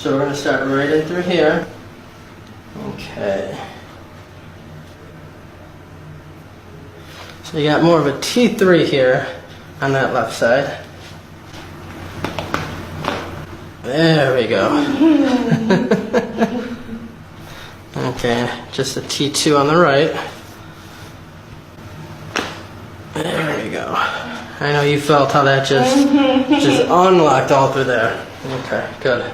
So we're going to start right in through here. Okay. So you got more of a T3 here on that left side. There we go. Okay, just a T2 on the right. There we go. I know you felt how that just unlocked all through there. Okay, good.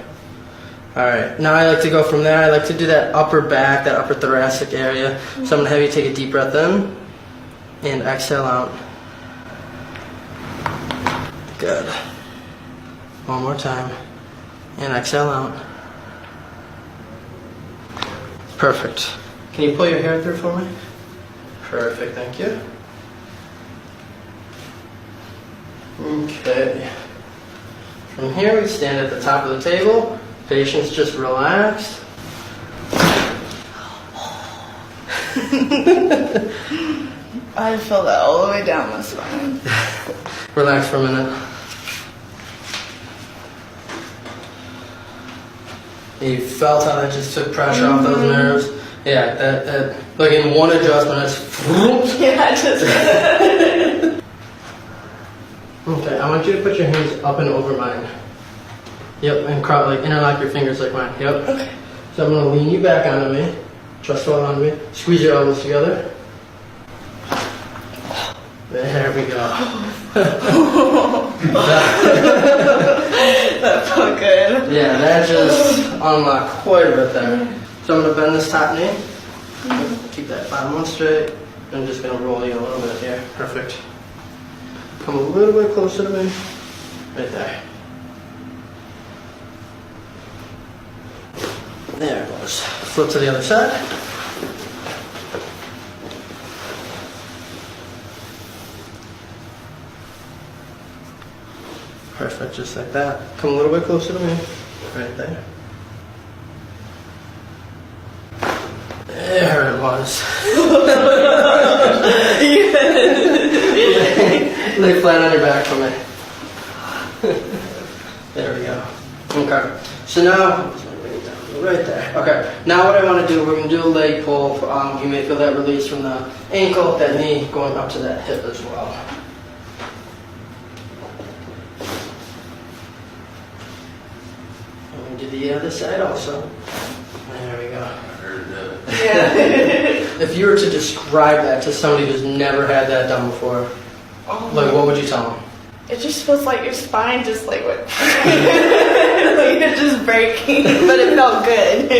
Alright, now I like to go from there. I like to do that upper back, that upper thoracic area. So I'm going to have you take a deep breath in and exhale out. Good. One more time. And exhale out. Perfect. Can you pull your hair through for me? Perfect, thank you. Okay. From here we stand at the top of the table. Patients just relaxed. I feel that all the way down my spine. Relax for a minute. You felt how that just took pressure off those nerves? Yeah, that like in one adjustment, it's Yeah, just. Okay, I want you to put your hands up and over mine. Yep, and like interlock your fingers like mine. Yep. Okay. So I'm gonna lean you back onto me. Trust fall onto me. Squeeze your elbows together. There we go. That felt good. Yeah, that just unlocked quite a bit there. So I'm gonna bend this top knee. Keep that bottom one straight. I'm just gonna roll you a little bit here. Perfect. Come a little bit closer to me. Right there. There it goes. Flip to the other side. Perfect, just like that. Come a little bit closer to me. Right there. There it was. Lay flat on your back for me. There we go. Okay. So now, right there. Okay. Now what I want to do, we're going to do a leg pull. You may feel that release from the ankle, that knee, going up to that hip as well. And we do the other side also. There we go. Yeah. If you were to describe that to somebody who's never had that done before, like what would you tell them? It just feels like your spine just like what? Like it's just breaking, but it felt good.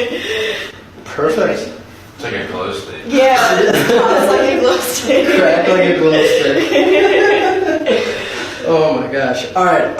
Perfect. It's like a glow stick. Yeah, it's like a glow stick. Crack like a glow stick. Oh my gosh. All right.